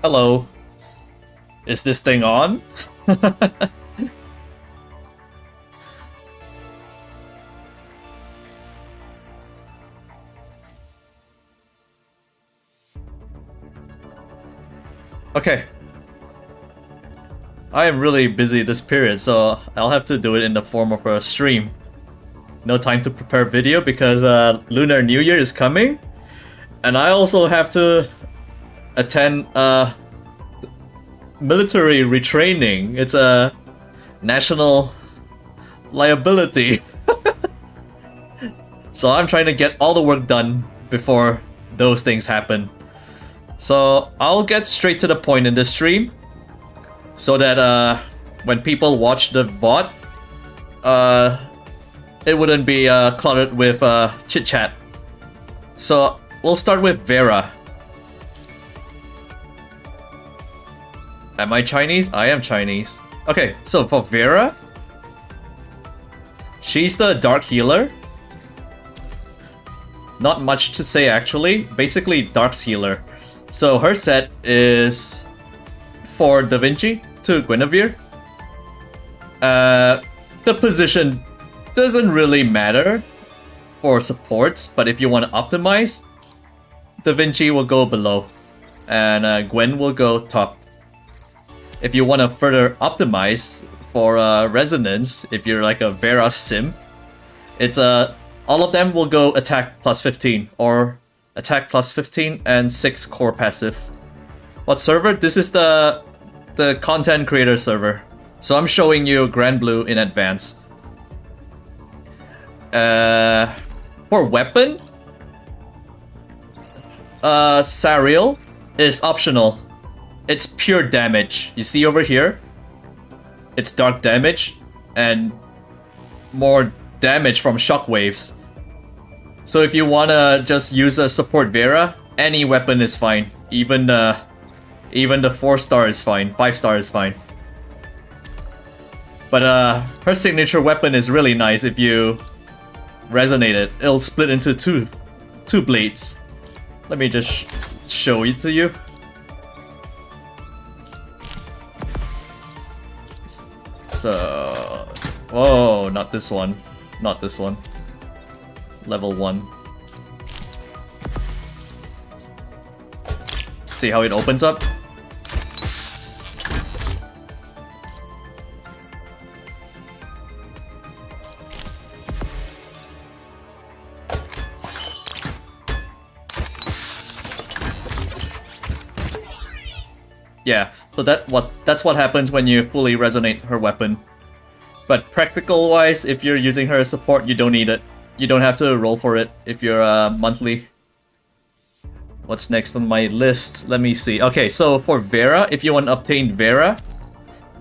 Hello. Is this thing on? Okay. I am really busy this period, so I'll have to do it in the form of a stream. No time to prepare video because Lunar New Year is coming. And I also have to attend military retraining. It's a national liability. So I'm trying to get all the work done before those things happen. So I'll get straight to the point in this stream so that when people watch the VOD, it wouldn't be cluttered with chit-chat. So we'll start with Vera. Am I Chinese? I am Chinese. Okay, so for Vera, she's the Dark Healer. Not much to say actually. Basically, Dark's Healer. So her set is for Da Vinci to Guinevere. The position doesn't really matter for supports, but if you want to optimize, Da Vinci will go below and Gwen will go top. If you want to further optimize for resonance, if you're like a Vera sim, it's all of them will go attack plus 15 or attack plus 15 and 6 core passive. What server? This is the content creator server. So I'm showing you Grand Blue in advance. For weapon, Sariel is optional. It's pure damage. You see over here? It's dark damage and more damage from shockwaves. So if you wanna just use a support Vera, any weapon is fine. Even the 4-star is fine. 5-star is fine. But her signature weapon is really nice. If you resonate it, it'll split into two blades. Let me just show it to you. So, whoa, not this one. Not this one. Level 1. See how it opens up? Yeah, so that's what happens when you fully resonate her weapon. But practical wise, if you're using her as support, you don't need it. You don't have to roll for it if you're monthly. What's next on my list? Let me see. Okay, so for Vera, if you want to obtain Vera,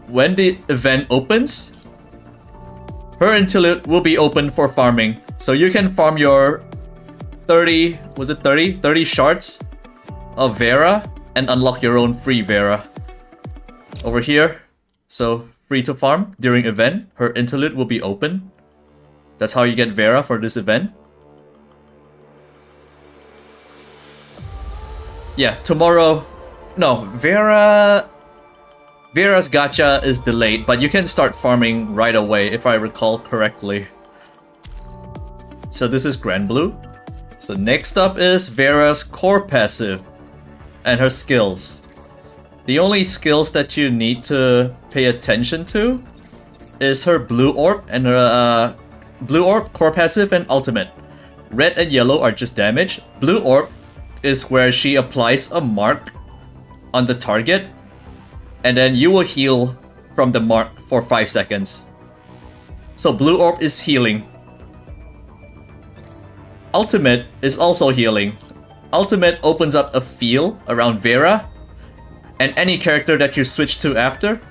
when the event opens, her interlude will be open for farming. So you can farm your 30, was it 30? 30 shards of Vera and unlock your own free Vera. Over here, so free to farm during event, her interlude will be open. That's how you get Vera for this event. Yeah, tomorrow... No, Vera's gacha is delayed, but you can start farming right away if I recall correctly. So this is Grand Blue. So next up is Vera's core passive and her skills. The only skills that you need to pay attention to is her Blue Orb and her Blue Orb, core passive, and ultimate. Red and yellow are just damage. Blue Orb is where she applies a mark on the target, and then you will heal from the mark for 5 seconds. So Blue Orb is healing. Ultimate is also healing. Ultimate opens up a field around Vera, and any character that you switch to after,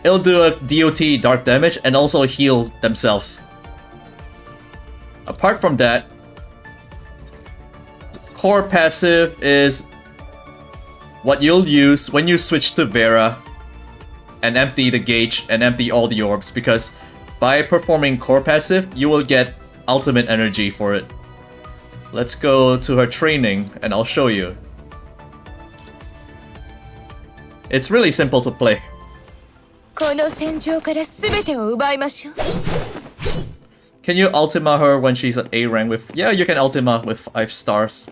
it'll do a DOT dark damage and also heal themselves. Apart from that, core passive is what you'll use when you switch to Vera and empty the gauge and empty all the orbs, because by performing core passive, you will get ultimate energy for it. Let's go to her training and I'll show you. It's really simple to play. この戦場から全てを奪いましょう。 Can you ultima her when she's at A rank with... Yeah, you can ultima with 5 stars.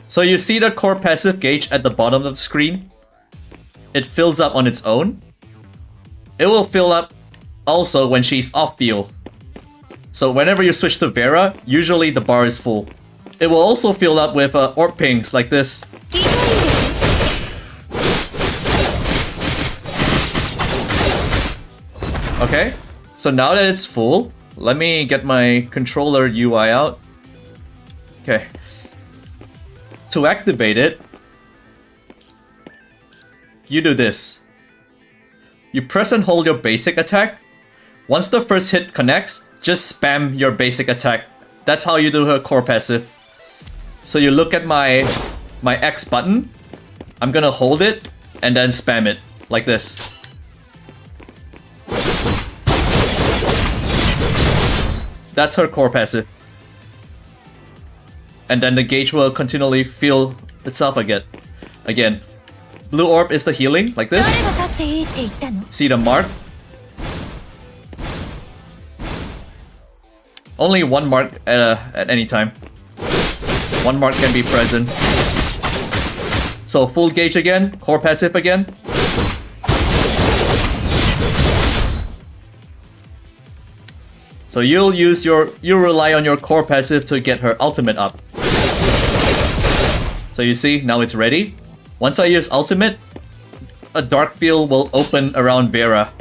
So you see the core passive gauge at the bottom of the screen? It fills up on its own. It will fill up also when she's off field. So whenever you switch to Vera, usually the bar is full. It will also fill up with orb pings like this. Okay, so now that it's full, let me get my controller UI out. Okay. To activate it, you do this. You press and hold your basic attack. Once the first hit connects, just spam your basic attack. That's how you do her core passive. So you look at my X button. I'm gonna hold it and then spam it like this. That's her core passive. And then the gauge will continually fill itself again. Blue orb is the healing, like this. See the mark? Only one mark at any time. One mark can be present. So full gauge again, core passive again. So you'll rely on your core passive to get her ultimate up. So you see, now it's ready. Once I use ultimate, a dark field will open around Vera.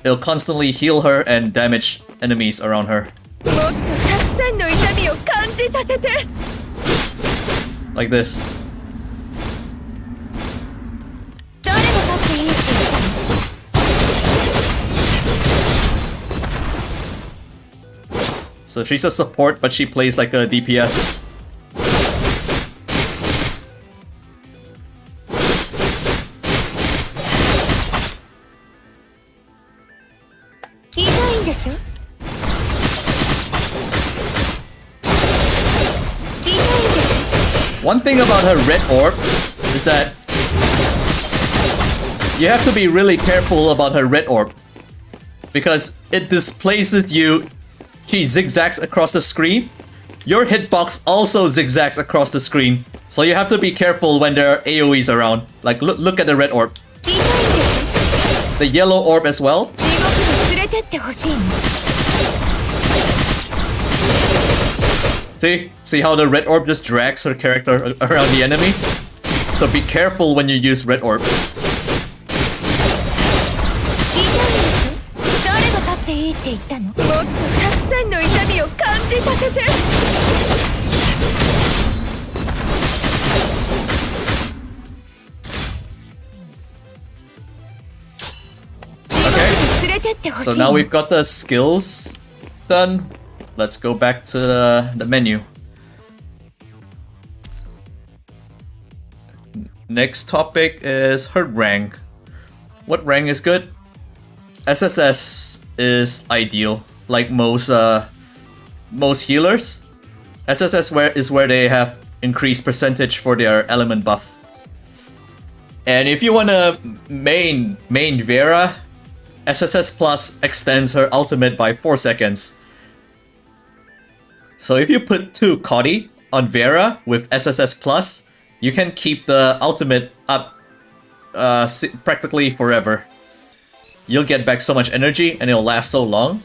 It'll constantly heal her and damage enemies around her. Like this. So she's a support, but she plays like a DPS. One thing about her red orb is that you have to be really careful about her red orb, because it displaces you. She zigzags across the screen. Your hitbox also zigzags across the screen. So you have to be careful when there are AoEs around. Like, look at the red orb. The yellow orb as well. See how the red orb just drags her character around the enemy? So be careful when you use red orb. Okay, so now we've got the skills done. Let's go back to the menu. Next topic is her rank. What rank is good? SSS is ideal, like most healers. SSS is where they have increased percentage for their element buff. And if you wanna main Vera, SSS Plus extends her ultimate by 4 seconds. So if you put 2 Cody on Vera with SSS Plus, you can keep the ultimate up practically forever. You'll get back so much energy and it'll last so long.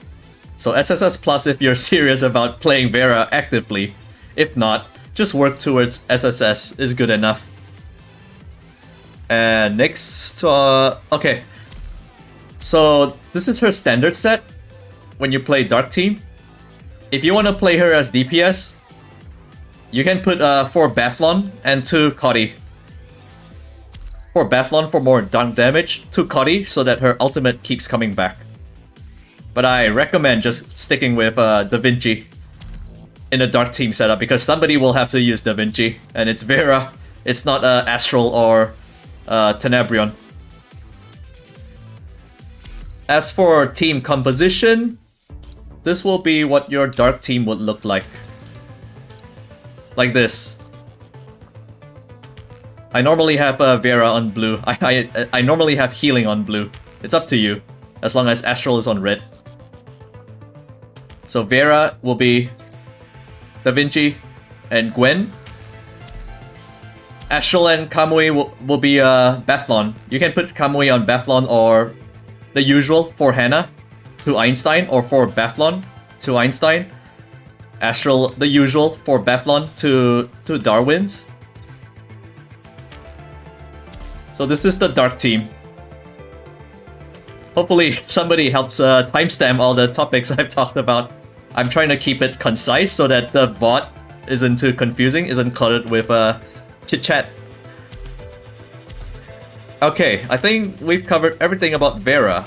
So SSS Plus if you're serious about playing Vera actively. If not, just work towards SSS is good enough. And next, okay. So this is her standard set when you play Dark Team. If you want to play her as DPS, you can put 4 Bathlon and 2 Cody. 4 Bathlon for more dunk damage, 2 Cody so that her ultimate keeps coming back. But I recommend just sticking with Da Vinci in a Dark Team setup because somebody will have to use Da Vinci and it's Vera. It's not Astral or Tenebrion. As for team composition, this will be what your Dark Team would look like. Like this. I normally have Vera on blue. I normally have healing on blue. It's up to you, as long as Astral is on red. So Vera will be Da Vinci and Gwen. Astral and Kamui will be Bethlon. You can put Kamui on Bethlon or the usual for Hannah to Einstein, or for Bethlon to Einstein. Astral the usual for Bethlon to Darwin's. So this is the dark team. Hopefully somebody helps timestamp all the topics I've talked about. I'm trying to keep it concise so that the VOD isn't too confusing, isn't cluttered with chit chat. Okay, I think we've covered everything about Vera.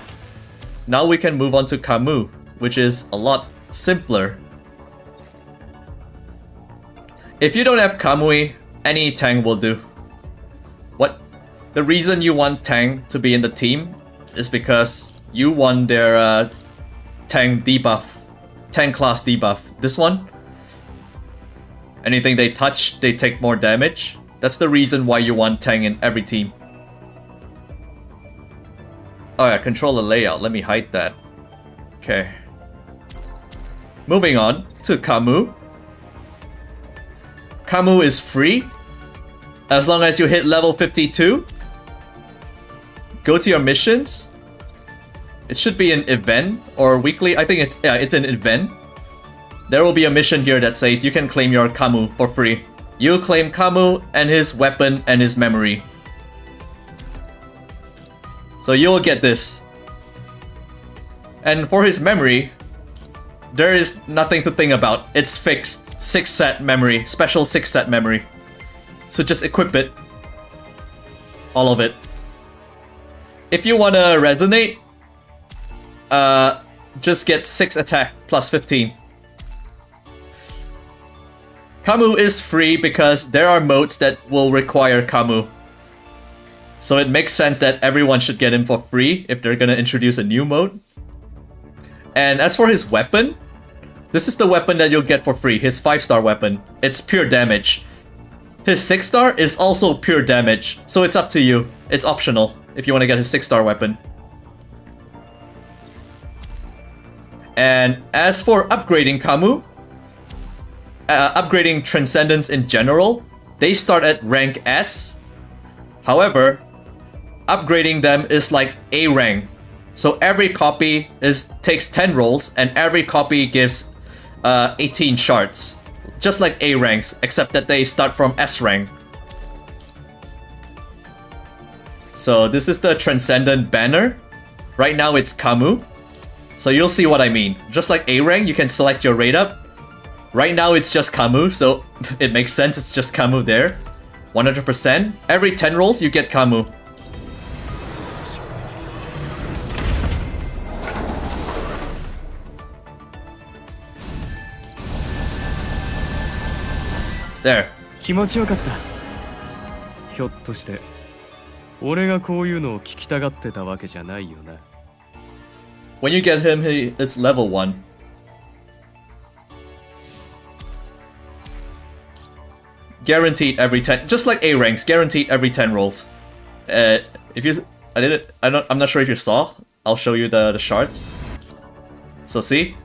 Now we can move on to Camu, which is a lot simpler. If you don't have Kamui, any Tang will do. The reason you want Tang to be in the team is because you want their Tang debuff, Tang class debuff. This one, anything they touch, they take more damage. That's the reason why you want Tang in every team. Oh yeah, control the layout. Let me hide that. Okay. Moving on to Camu. Camu is free as long as you hit level 52. Go to your missions. It should be an event or weekly. I think it's an event. There will be a mission here that says you can claim your Camu for free. You claim Camu and his weapon and his memory. So you'll get this. And for his memory, there is nothing to think about. It's fixed. 6 set memory. Special 6 set memory. So just equip it. All of it. If you want to resonate, just get 6 attack plus 15. Camu is free because there are modes that will require Camu. So it makes sense that everyone should get him for free if they're gonna introduce a new mode. And as for his weapon, this is the weapon that you'll get for free, his 5-star weapon. It's pure damage. His 6-star is also pure damage, so it's up to you. It's optional if you want to get his 6-star weapon. And as for upgrading Camu, upgrading Transcendence in general, they start at rank S. However, upgrading them is like A rank. So every copy takes 10 rolls and every copy gives 18 shards. Just like A ranks, except that they start from S rank. So this is the Transcendent banner. Right now it's Camu. So you'll see what I mean. Just like A rank, you can select your rate up. Right now it's just Camu, so it makes sense, it's just Camu there. 100%. Every 10 rolls you get Camu. There. 気持ちよかった。ひょっとして俺がこういうのを聞きたがってたわけじゃないよな。When you get him, he is level 1. Guaranteed every 10, just like A ranks, guaranteed every 10 rolls. If you, I'm not sure if you saw. I'll show you the shards. So see,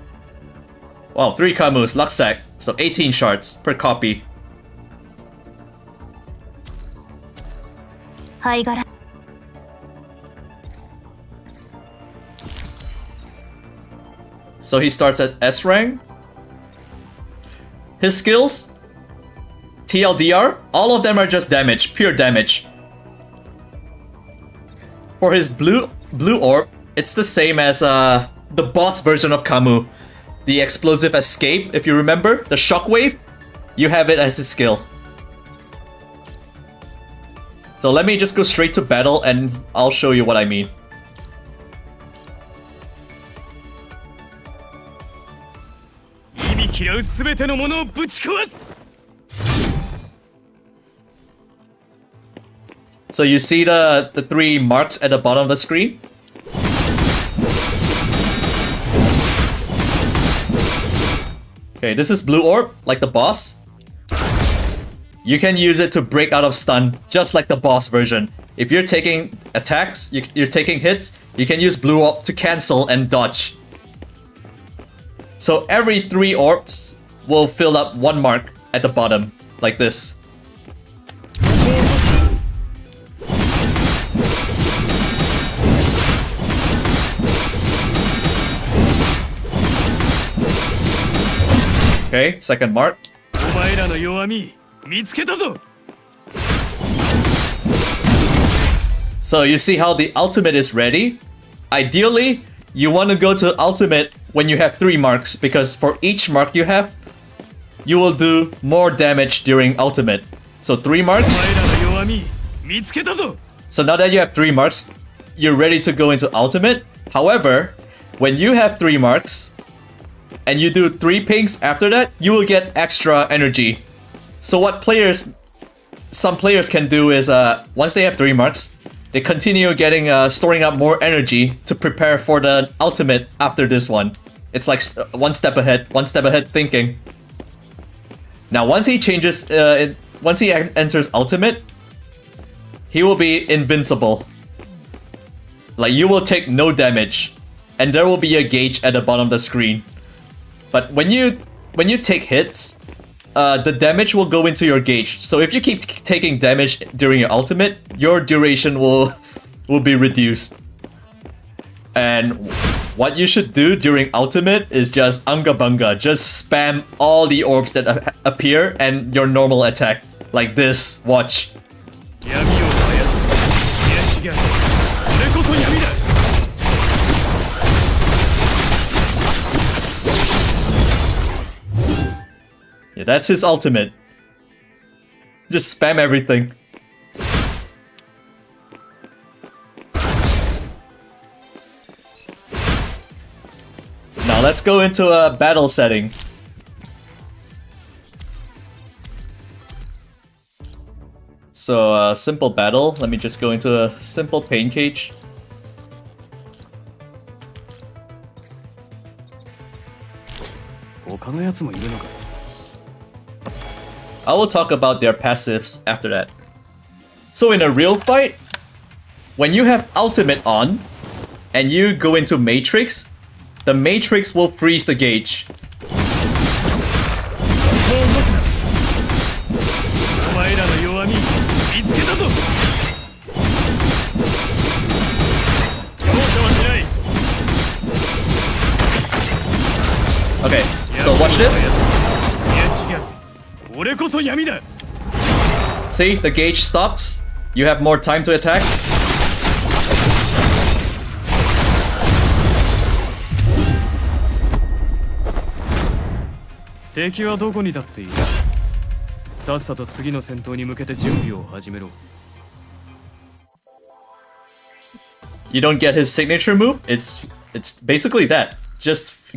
wow, 3 Camus, Luxac, so 18 shards per copy. So he starts at S rank. His skills, TLDR, all of them are just damage, pure damage. For his blue orb, it's the same as the boss version of Camu. The explosive escape, if you remember, the shockwave, you have it as his skill. So let me just go straight to battle and I'll show you what I mean. So you see the 3 marks at the bottom of the screen? Okay, this is blue orb, like the boss. you can use it to break out of stun, just like the boss version. If you're taking attacks, you're taking hits, you can use blue orb to cancel and dodge. So every 3 orbs will fill up 1 mark at the bottom, like this. Okay, second mark. So you see how the ultimate is ready? Ideally, you want to go to ultimate when you have 3 marks, because for each mark you have, you will do more damage during ultimate. So 3 marks. So now that you have 3 marks, you're ready to go into ultimate. However, when you have 3 marks, and you do 3 pings after that, you will get extra energy. So what some players can do is, once they have 3 marks, they continue storing up more energy to prepare for the ultimate after this one. It's like one step ahead thinking. Now once he enters ultimate, he will be invincible. Like, you will take no damage, and there will be a gauge at the bottom of the screen. But when you take hits, the damage will go into your gauge. So if you keep taking damage during your ultimate, your duration will be reduced. And what you should do during ultimate is just unga bunga. Just spam all the orbs that appear and your normal attack. Like this, watch. Yeah, that's his ultimate. Just spam everything. Now let's go into a battle setting. So simple battle. Let me just go into a simple pain cage. I will talk about their passives after that. So in a real fight, when you have ultimate on, and you go into Matrix, the Matrix will freeze the gauge. Okay, so watch this. See, the gauge stops. You have more time to attack. You don't get his signature move. It's basically that. Just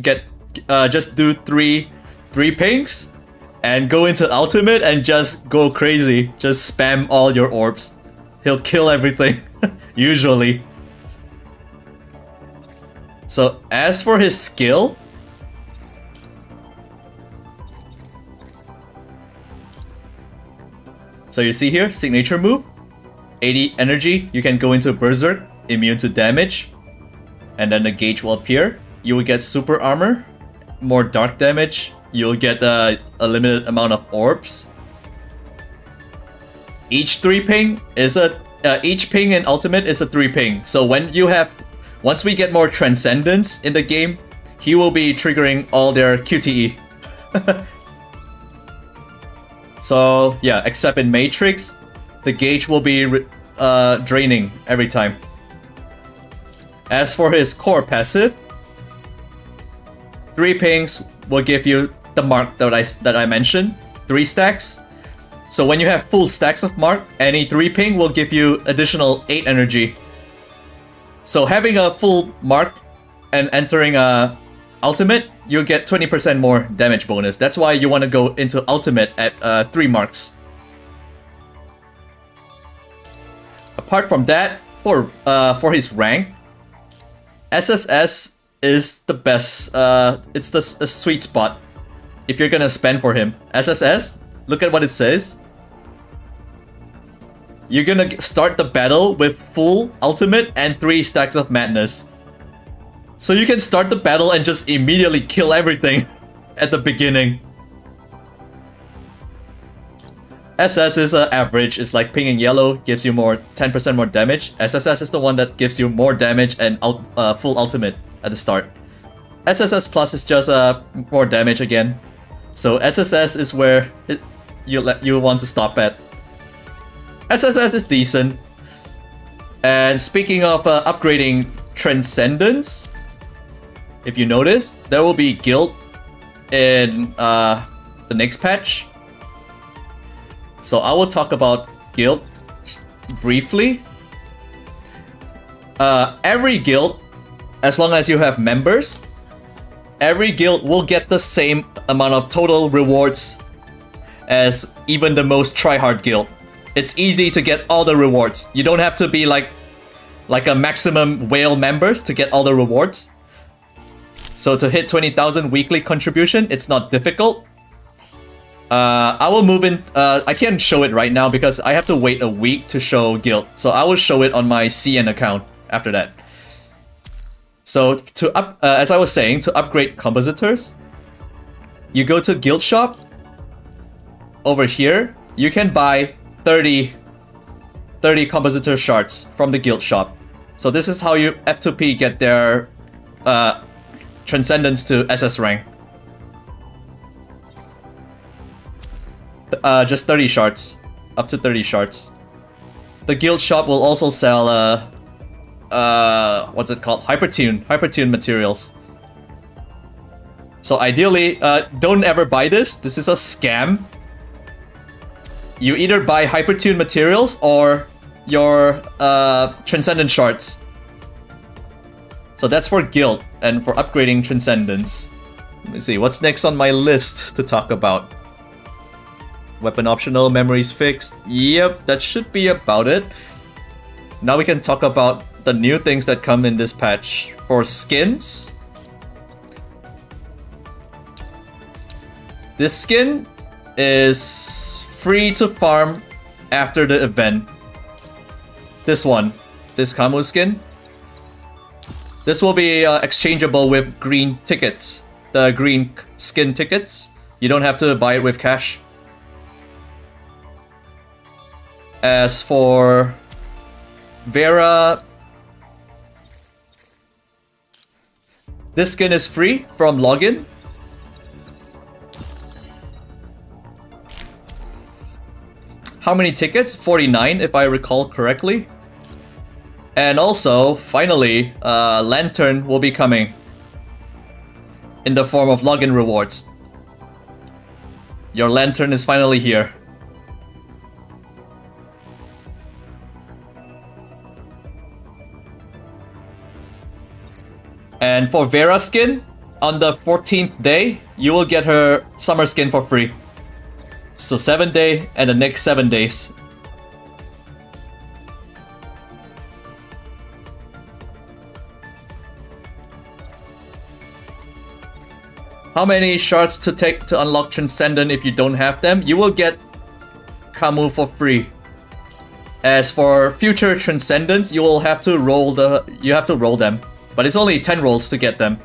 do three pings and go into ultimate and just go crazy. Just spam all your orbs. He'll kill everything, usually. So as for his skill, so you see here, signature move, 80 energy, you can go into Berserk, immune to damage, and then the gauge will appear. You will get super armor, more dark damage, you'll get a limited amount of orbs. Each ping in ultimate is a 3 ping. So once we get more Transcendence in the game, he will be triggering all their QTE. So yeah, except in Matrix, the gauge will be draining every time. As for his core passive, 3 pings will give you the mark that I mentioned, 3 stacks. So when you have full stacks of mark, any 3 ping will give you additional 8 energy. So having a full mark and entering ultimate, you'll get 20% more damage bonus. That's why you want to go into ultimate at 3 marks. Apart from that, for his rank, SSS is the best. It's the sweet spot if you're gonna spend for him. SSS, look at what it says. you're gonna start the battle with full ultimate and 3 stacks of madness. So you can start the battle and just immediately kill everything at the beginning. SS is average. It's like pink and yellow, gives you 10% more damage. SSS is the one that gives you more damage and full ultimate at the start. SSS plus is just more damage again. So SSS is where you want to stop at. SSS is decent. And speaking of upgrading Transcendence, if you notice, there will be guild in the next patch. So I will talk about guild briefly. Every guild, as long as you have members, every guild will get the same amount of total rewards as even the most tryhard guild. It's easy to get all the rewards. You don't have to be like a maximum whale members to get all the rewards. So to hit 20,000 weekly contribution, it's not difficult. I will move in. I can't show it right now because I have to wait a week to show guild. So I will show it on my CN account after that. So as I was saying, to upgrade compositors, you go to guild shop. Over here, you can buy 30 compositor shards from the guild shop. So this is how you F2P get their Transcendence to SS rank. Just 30 shards, up to 30 shards. The guild shop will also sell what's it called? Hypertune materials. So ideally, don't ever buy this. This is a scam. You either buy Hypertune materials or your Transcendent shards. So that's for guild and for upgrading Transcendence. Let me see, what's next on my list to talk about? Weapon optional, memories fixed. Yep, that should be about it. Now we can talk about the new things that come in this patch. For skins, this skin is free to farm after the event. This one, this Camu skin. This will be exchangeable with green tickets. The green skin tickets. You don't have to buy it with cash. As for Vera, this skin is free from login. How many tickets? 49 if I recall correctly. And also, finally, Lantern will be coming in the form of login rewards. Your Lantern is finally here. And for Vera skin, on the 14th day, you will get her summer skin for free. So 7 day and the next 7 days. How many shards to take to unlock Transcendent if you don't have them? You will get Camu for free. As for future Transcendents, you will have to roll them. But it's only 10 rolls to get them.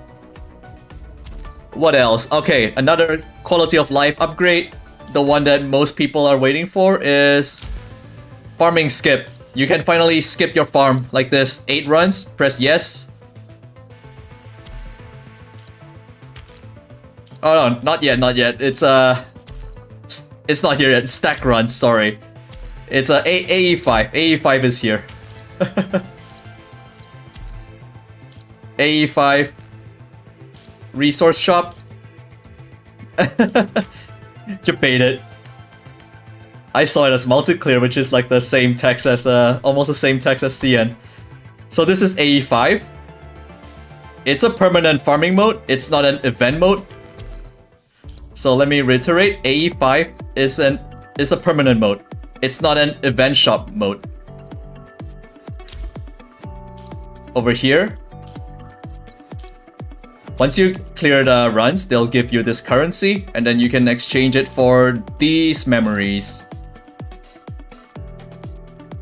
What else? Okay, another quality of life upgrade. The one that most people are waiting for is farming skip. You can finally skip your farm like this. 8 runs, press yes. Oh no, not yet. It's not here yet. Stack runs, sorry. It's AE5. AE5 is here. AE5 resource shop. You baited. I saw it as multi-clear, which is like the same text as almost the same text as CN. So this is AE5. It's a permanent farming mode. It's not an event mode. So let me reiterate. AE5 is a permanent mode. It's not an event shop mode. Over here, once you clear the runs, they'll give you this currency, and then you can exchange it for these memories.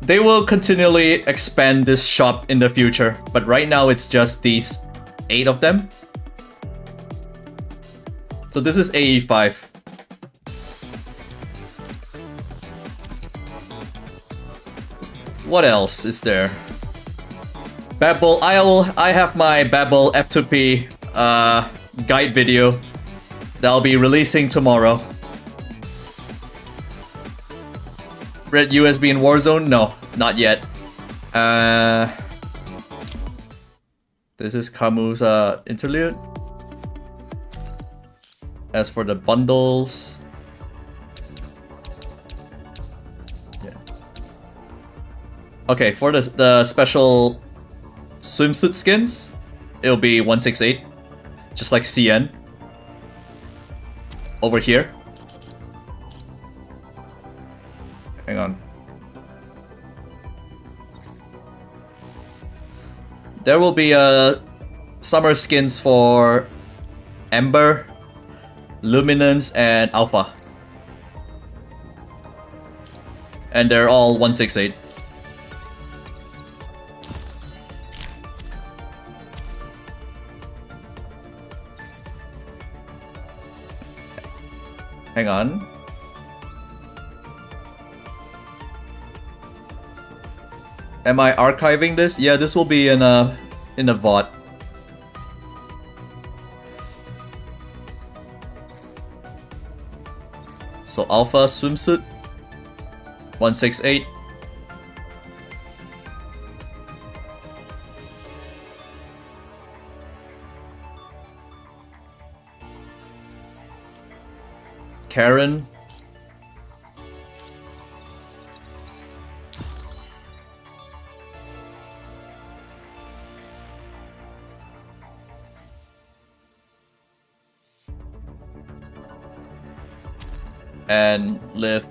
They will continually expand this shop in the future, but right now it's just these 8 of them. So this is AE5. What else is there? Babel. I have my Babel F2P guide video that I'll be releasing tomorrow. Red USB in Warzone? No, not yet. This is Camu's interlude. As for the bundles, yeah. Okay, for the special swimsuit skins, it'll be 168, just like CN. Over here. Hang on. There will be summer skins for Ember, Luminance, and Alpha. And they're all 168. Hang on. Am I archiving this? Yeah, this will be in a VOD. So Alpha swimsuit 168. Karen. And lift.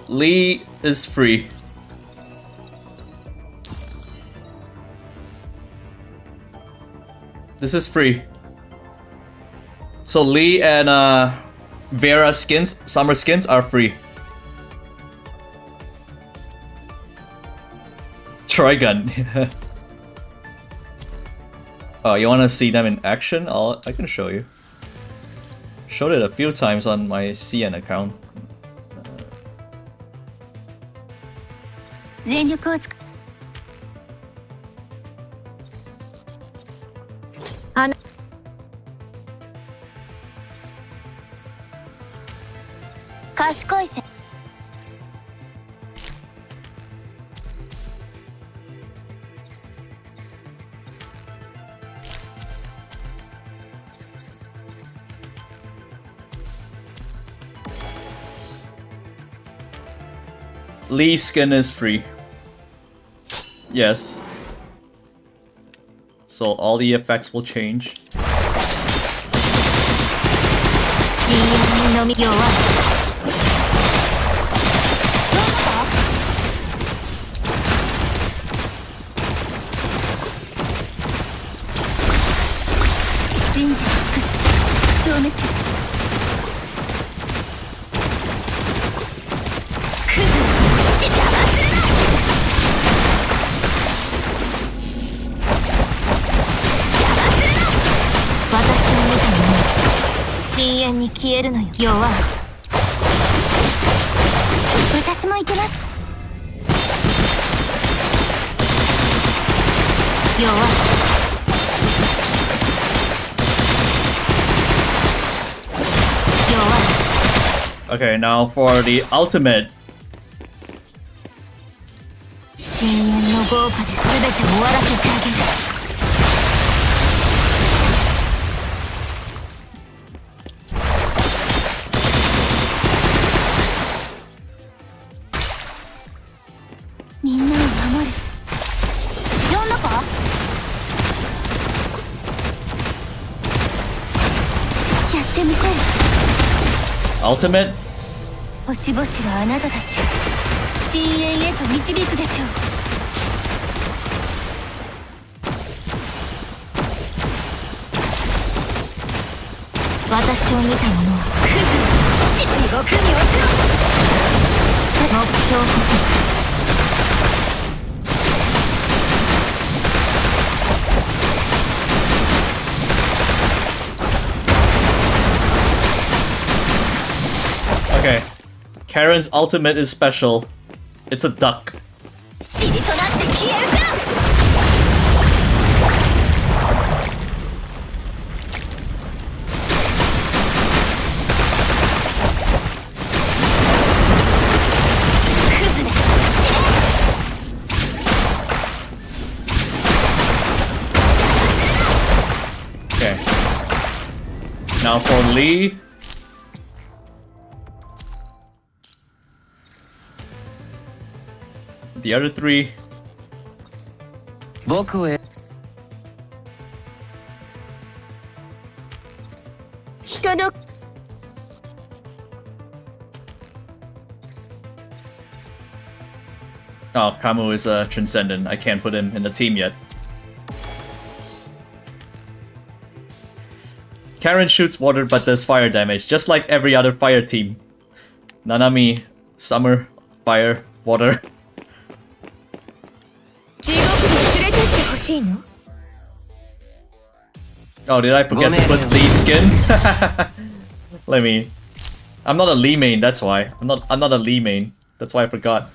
Lee is free. This is free. So Lee and Vera skins, summer skins are free. Trigun. Oh, you wanna see them in action? I can show you. Showed it a few times on my CN account. Lee's skin is free. Yes. So all the effects will change. Okay, now for the ultimate. Ultimate 星々はあなたたちを深淵へと導くでしょう。私を見た者はクズ地獄に落ちろ。目標こそOkay. Karen's ultimate is special. It's a duck. 塵となって消えるか。Okay. Now for Lee. The other three. 僕へ人の Oh, Camu is a Transcendant. I can't put him in the team yet. Karen shoots water but does fire damage, just like every other fire team. Nanami, Summer, Fire, Water. 地獄に連れてってほしいの。 Oh, did I forget to put Lee's skin? Let me. I'm not a Lee main, that's why. I'm not a Lee main. That's why I forgot.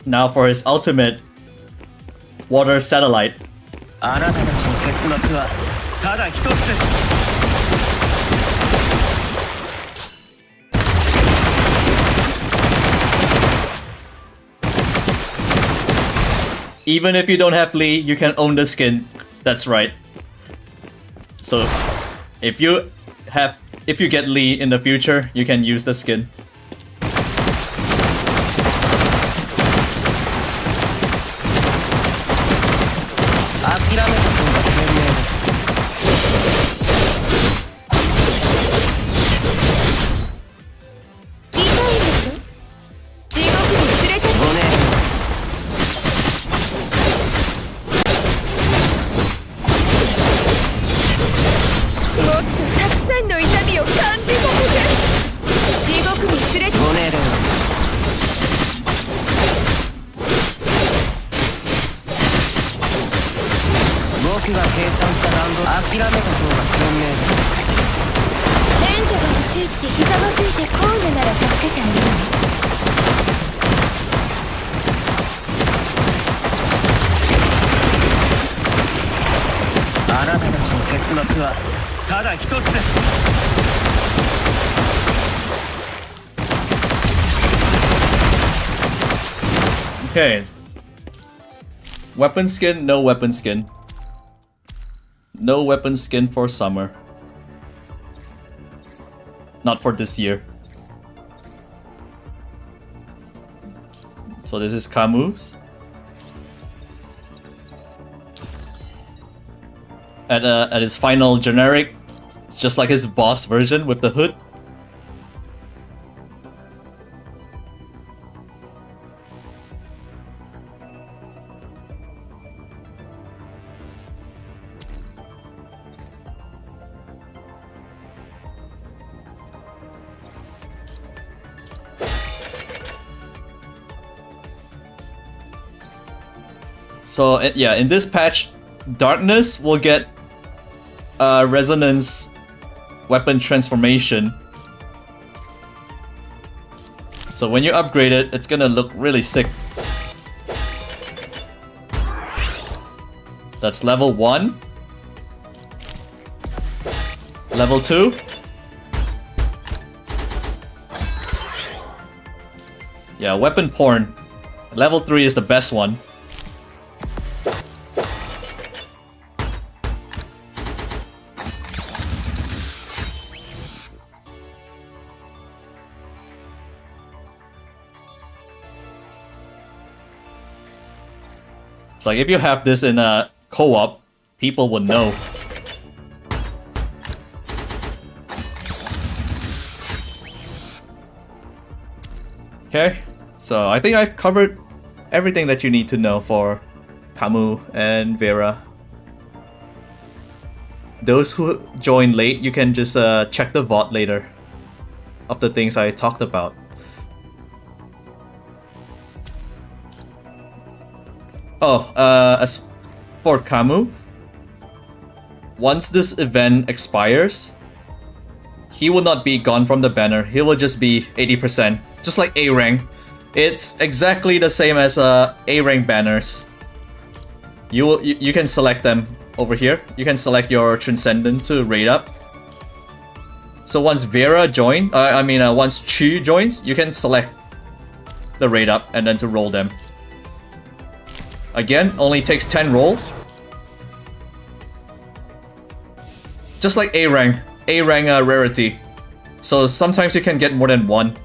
Now for his ultimate, Water Satellite. あなたたちの結末はただ一つです。 Even if you don't have Lee, you can own the skin. That's right. So, if you get Lee in the future, you can use the skin. Okay. Weapon skin, no weapon skin. No weapon skin for summer. Not for this year. So this is Camu's. At his final generic, it's just like his boss version with the hood. So yeah, in this patch, Darkness will get Resonance weapon transformation. So when you upgrade it, it's gonna look really sick. That's level 1. Level 2. Yeah, weapon porn. Level 3 is the best one. It's like if you have this in a co-op, people would know. Okay, so I think I've covered everything that you need to know for Camu and Vera. Those who join late, you can just check the VOD later of the things I talked about. Oh, as for Camu, once this event expires, he will not be gone from the banner. He will just be 80%, just like A rank. It's exactly the same as A rank banners. You can select them over here. You can select your Transcendant to rate up. So once Vera joins, once Chu joins, you can select the rate up and then to roll them. Again, only takes 10 roll. Just like A rank rarity. So sometimes you can get more than one.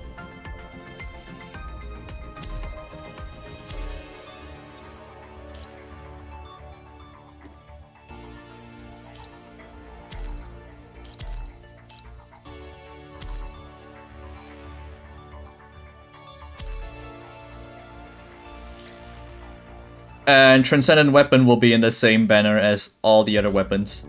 And Transcendent weapon will be in the same banner as all the other weapons.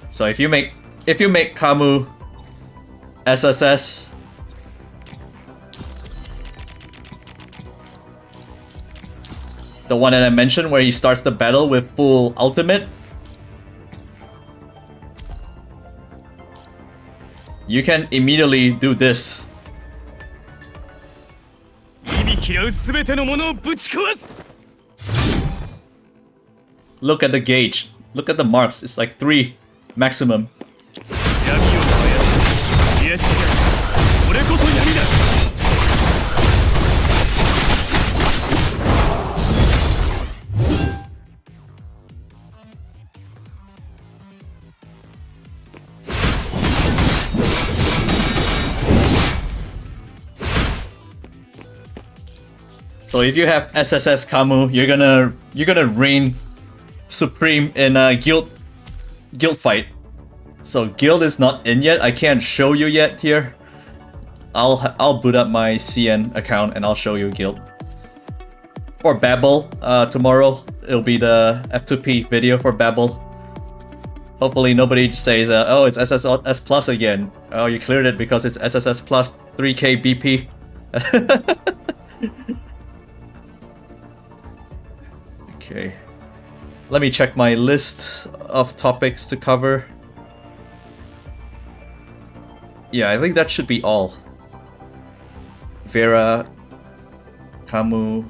So if you make Camu SSS, the one that I mentioned where he starts the battle with full ultimate, you can immediately do this. Look at the gauge. Look at the marks. It's like 3 maximum. So if you have SSS Camu, you're gonna reign supreme in a guild fight. So guild is not in yet. I can't show you yet here. I'll boot up my CN account and I'll show you guild. For Babel, tomorrow it'll be the F2P video for Babel. Hopefully nobody says, oh, it's SSS plus again. Oh, you cleared it because it's SSS plus 3k BP. Okay. Let me check my list of topics to cover. Yeah, I think that should be all. Vera, Camu,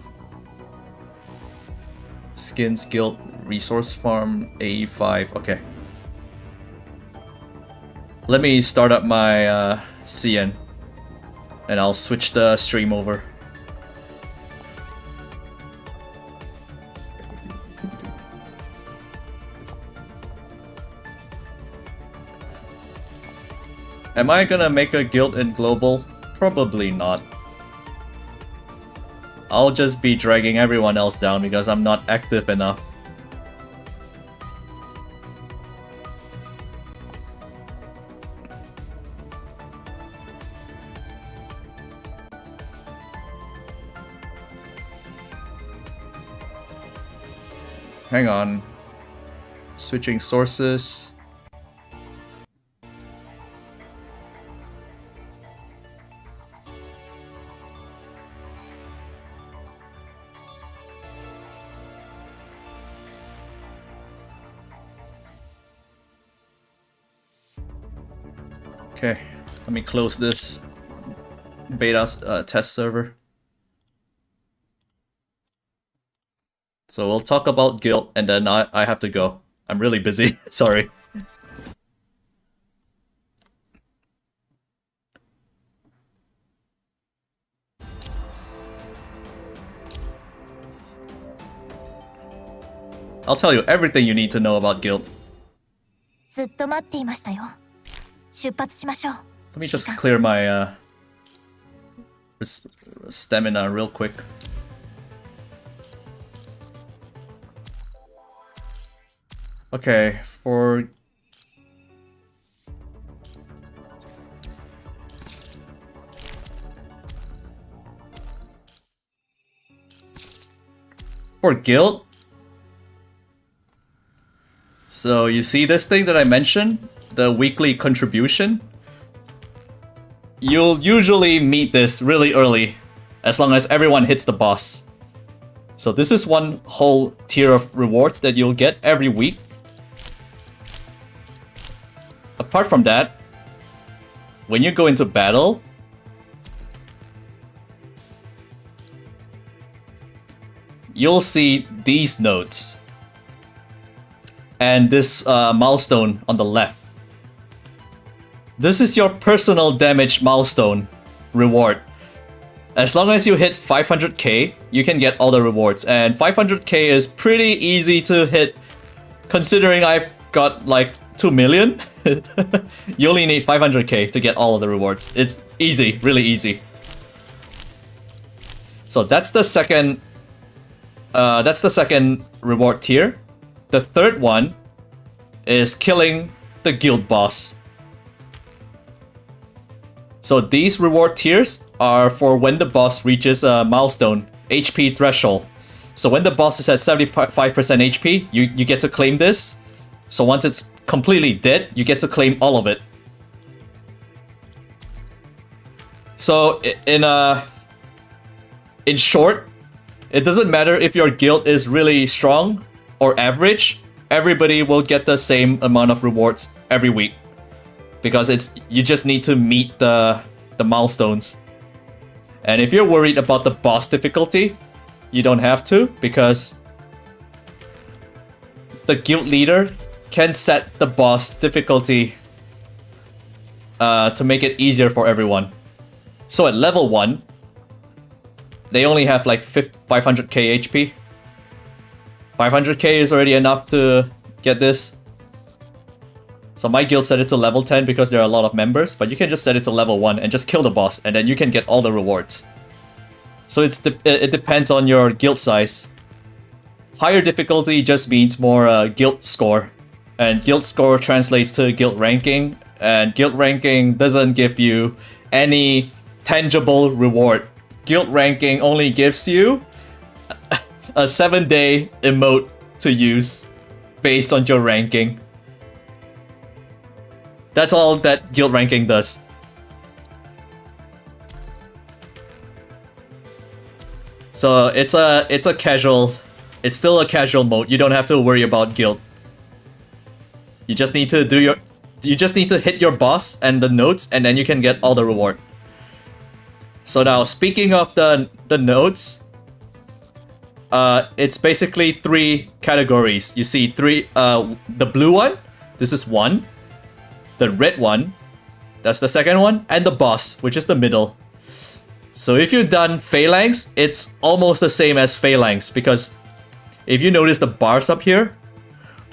Skins Guild, Resource Farm, AE5. Okay. Let me start up my CN and I'll switch the stream over. Am I gonna make a guild in global? Probably not. I'll just be dragging everyone else down because I'm not active enough. Hang on. Switching sources. Okay, let me close this beta test server. So we'll talk about guild, and then I have to go. I'm really busy. Sorry. I'll tell you everything you need to know about guild. ずっと待っていましたよ。出発しましょう。 Let me just clear my stamina real quick. Okay, for guild. So you see this thing that I mentioned, the weekly contribution? You'll usually meet this really early, as long as everyone hits the boss. So this is one whole tier of rewards that you'll get every week. Apart from that, when you go into battle, you'll see these notes and this milestone on the left. This is your personal damage milestone reward. As long as you hit 500k, you can get all the rewards, and 500k is pretty easy to hit considering I've got like 2 million. You only need 500k to get all of the rewards. It's easy, really easy. So that's the second reward tier. The third one is killing the guild boss. So these reward tiers are for when the boss reaches a milestone, HP threshold. So when the boss is at 75% HP, you get to claim this. So once it's completely dead, you get to claim all of it. So in short, it doesn't matter if your guild is really strong or average, everybody will get the same amount of rewards every week. Because you just need to meet the milestones. And if you're worried about the boss difficulty, you don't have to, because the guild leader can set the boss difficulty to make it easier for everyone. So at level 1, they only have like 500k HP. 500k is already enough to get this. So my guild set it to level 10 because there are a lot of members, but you can just set it to level 1 and just kill the boss, and then you can get all the rewards. So it depends on your guild size. Higher difficulty just means more guild score, and guild score translates to guild ranking, and guild ranking doesn't give you any tangible reward. Guild ranking only gives you a 7-day emote to use based on your ranking. That's all that guild ranking does. So it's a casual, it's still a casual mode. You don't have to worry about guild. You just need to hit your boss and the nodes, and then you can get all the reward. So now, speaking of the nodes, it's basically 3 categories. You see the blue one, this is 1. The red one, that's the second one, and the boss, which is the middle. So if you've done Phalanx, it's almost the same as Phalanx, because if you notice the bars up here,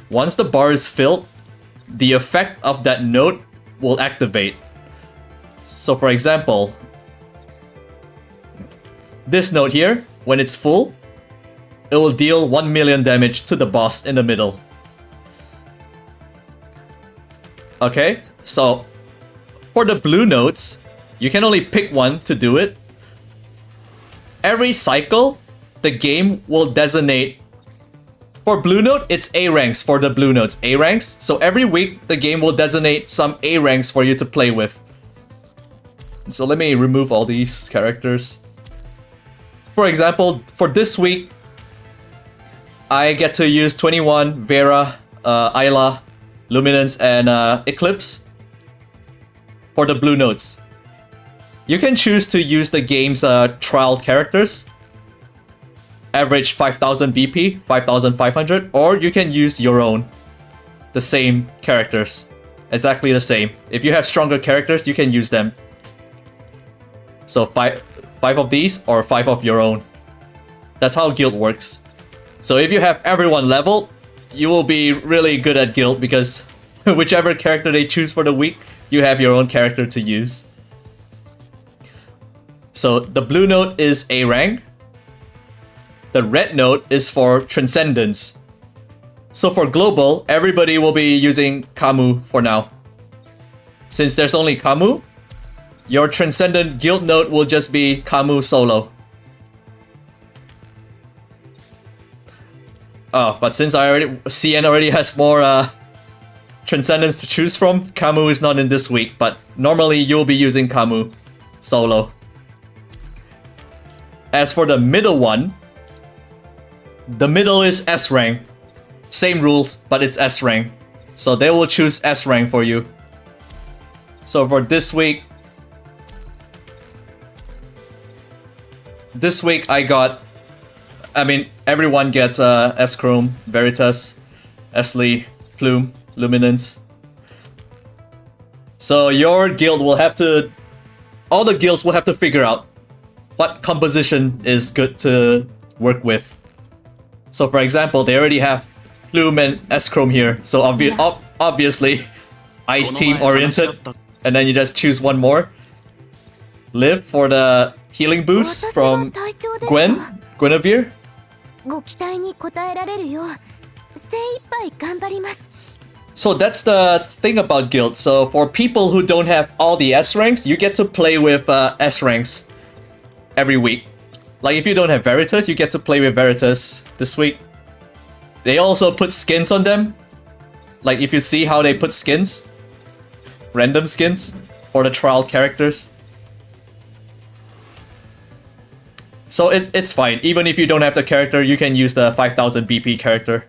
once the bar is filled, the effect of that node will activate. So for example, this node here, when it's full, it will deal 1 million damage to the boss in the middle. Okay, so for the blue nodes, you can only pick one to do it. Every cycle, the game will designate. For blue node, it's A ranks for the blue nodes, A ranks. So every week, the game will designate some A ranks for you to play with. So let me remove all these characters. For example, for this week, I get to use 21, Vera, Ayla, Luminance, and Eclipse. for the blue notes. You can choose to use the game's trial characters, average 5000 BP, 5500, or you can use your own, the same characters, exactly the same. If you have stronger characters, you can use them. So five of these or 5 of your own. That's how guild works. So if you have everyone leveled, you will be really good at guild because whichever character they choose for the week, you have your own character to use. So the blue note is A rank. The red note is for Transcendence. So for global, everybody will be using Camu for now. Since there's only Camu, your Transcendent guild note will just be Camu solo. Oh, but since CN already has more Transcendence to choose from, Camu is not in this week, but normally you'll be using Camu solo. As for the middle one, the middle is S rank. Same rules, but it's S rank. So they will choose S rank for you. So for this week everyone gets S Chrome, Veritas, Esli, Plume, Luminance. So your guild will have to... all the guilds will have to figure out what composition is good to work with. So for example, they already have Plume and S-Chrome here, so obviously Ice Team oriented, and then you just choose one more. Liv for the healing boost from Guinevere. ご期待に応えられるよう精一杯頑張ります。 So that's the thing about guild. So for people who don't have all the S ranks, you get to play with S ranks every week. Like if you don't have Veritas, you get to play with Veritas this week. They also put skins on them. Like if you see how they put skins, random skins for the trial characters. So it's fine. Even if you don't have the character, you can use the 5000 BP character.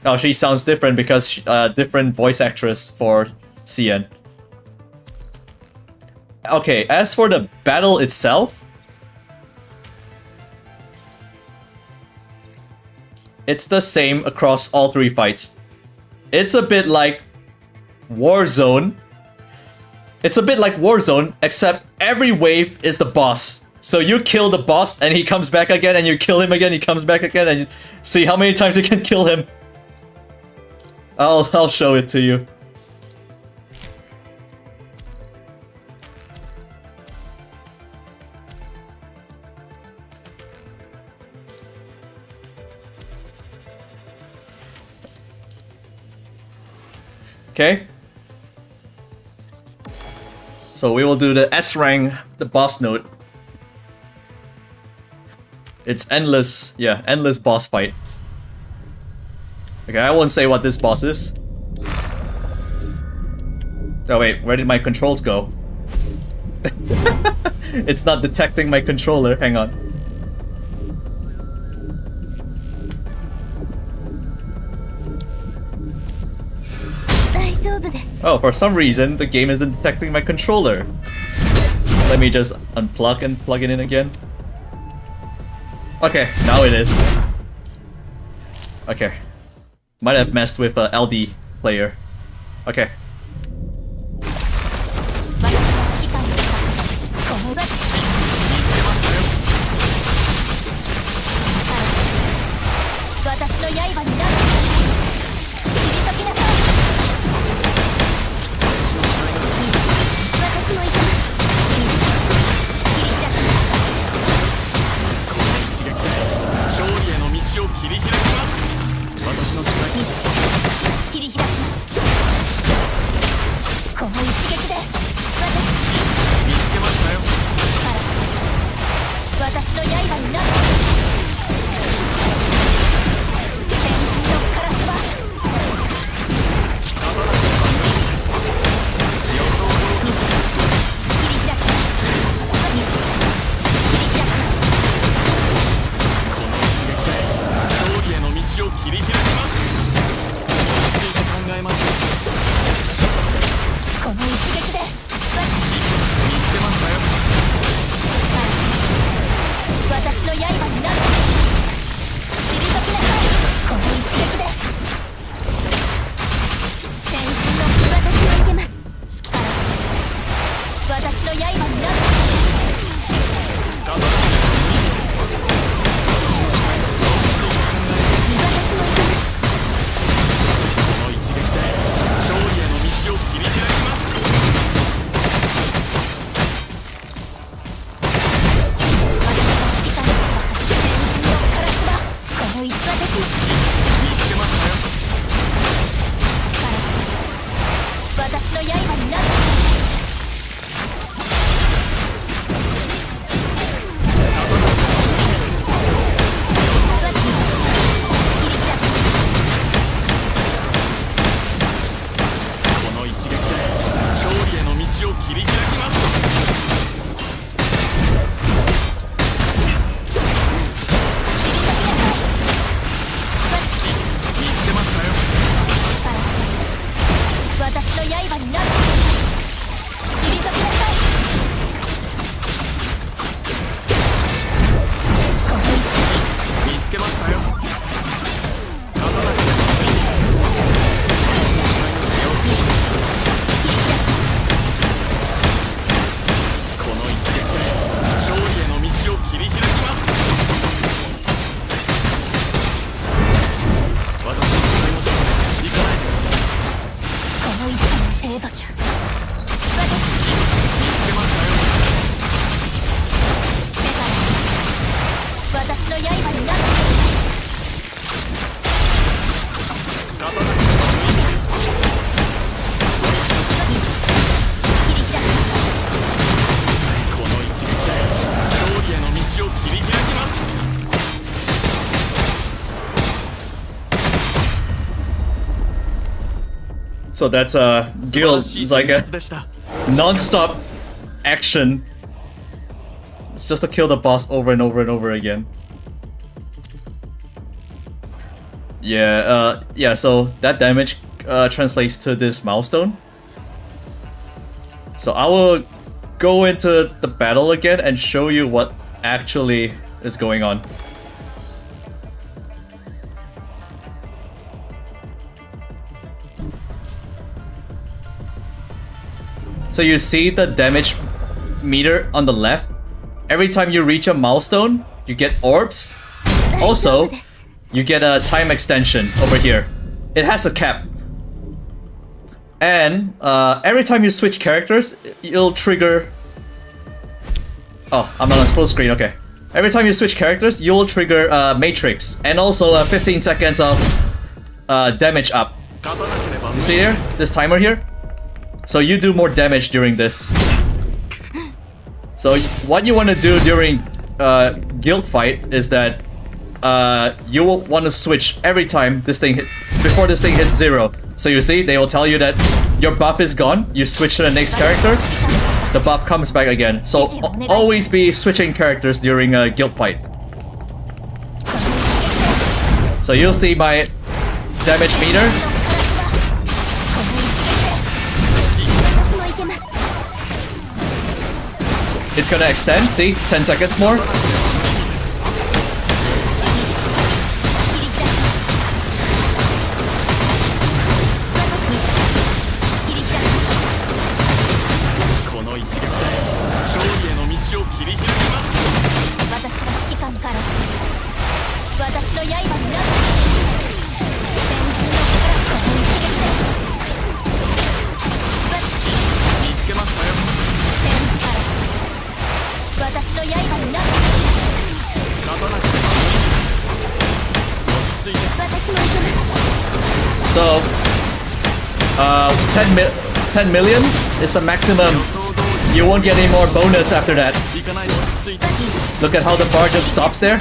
Oh, she sounds different because different voice actress for CN. Okay, as for the battle itself, it's the same across all 3 fights. It's a bit like Warzone. It's a bit like Warzone, except every wave is the boss. So you kill the boss and he comes back again, and you kill him again, he comes back again, and you see how many times you can kill him. I'll show it to you. Okay. So we will do the S rank, the boss note. It's endless, yeah, endless boss fight. Okay, I won't say what this boss is. Oh wait, where did my controls go? It's not detecting my controller, hang on. Oh, for some reason, the game isn't detecting my controller. Let me just unplug and plug it in again. Okay, now it is. Okay. Might have messed with LD player. Okay. So that's a guild. It's like a non-stop action. It's just to kill the boss over and over and over again. Yeah, yeah, so that damage translates to this milestone. So I will go into the battle again and show you what actually is going on. So you see the damage meter on the left? Every time you reach a milestone, you get orbs. Also, you get a time extension over here. It has a cap. And every time you switch characters, it'll trigger... Oh, I'm not on full screen, okay. Every time you switch characters, you'll trigger Matrix. And also 15 seconds of damage up. You see here? This timer here? So you do more damage during this. So what you want to do during guild fight is that you will want to switch every time this thing before this thing hits 0. So you see, they will tell you that your buff is gone. You switch to the next character, the buff comes back again. So always be switching characters during a guild fight. So you'll see my damage meter. It's gonna extend, see? 10 seconds more. So, 10 million is the maximum. You won't get any more bonus after that. Look at how the bar just stops there.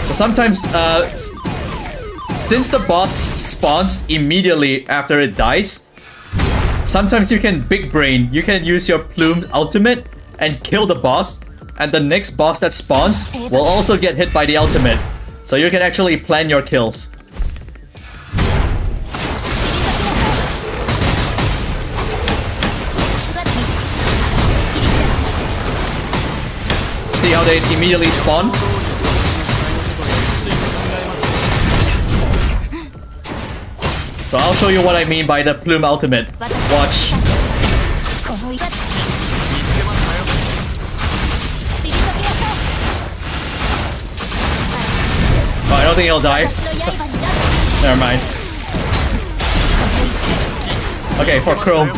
So sometimes, since the boss spawns immediately after it dies, sometimes you can big brain. You can use your plumed ultimate and kill the boss, and the next boss that spawns will also get hit by the ultimate. So you can actually plan your kills. See how they immediately spawn? So I'll show you what I mean by the plume ultimate. Watch. Oh, I don't think he'll die. Never mind. Okay, for Chrome.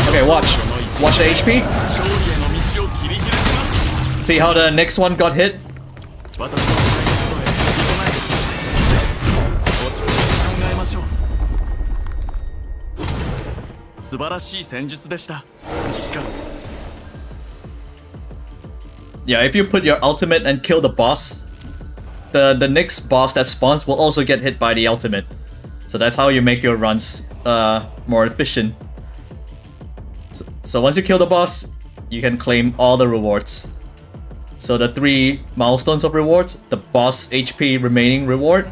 Okay, watch. Watch the HP. See how the next one got hit? Yeah, if you put your ultimate and kill the boss, the next boss that spawns will also get hit by the ultimate. So that's how you make your runs more efficient. So once you kill the boss, you can claim all the rewards. So the 3 milestones of rewards: the boss HP remaining reward,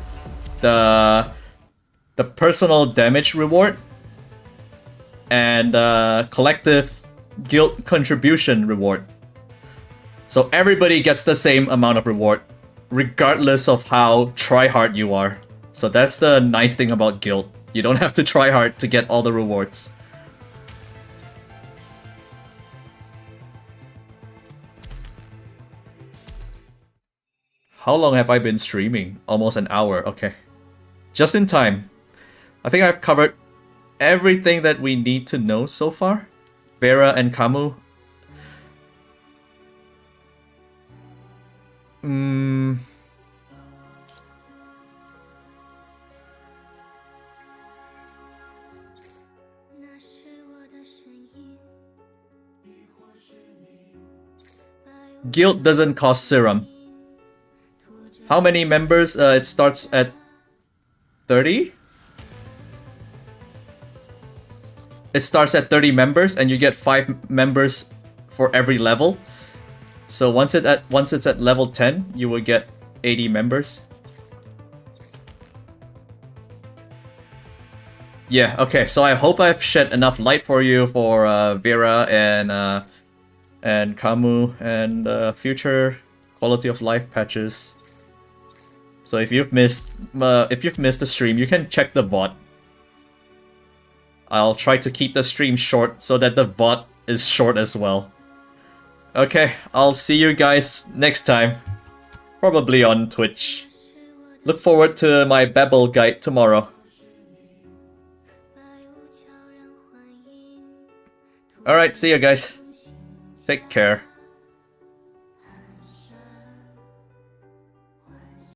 the personal damage reward, and collective guild contribution reward. So everybody gets the same amount of reward, regardless of how try-hard you are. So that's the nice thing about guild. You don't have to try hard to get all the rewards. How long have I been streaming? Almost an hour, okay. Just in time. I think I've covered everything that we need to know so far. Vera and Camu. guild doesn't cost serum. How many members? It starts at 30? It starts at 30 members and you get 5 members for every level. So once it's at level 10, you will get 80 members. Yeah, okay. So I hope I've shed enough light for you for Vera and Camu and future quality of life patches. So if you've missed the stream, you can check the VOD. I'll try to keep the stream short so that the VOD is short as well. Okay, I'll see you guys next time. Probably on Twitch. Look forward to my Babel guide tomorrow. Alright, see you guys. Take care.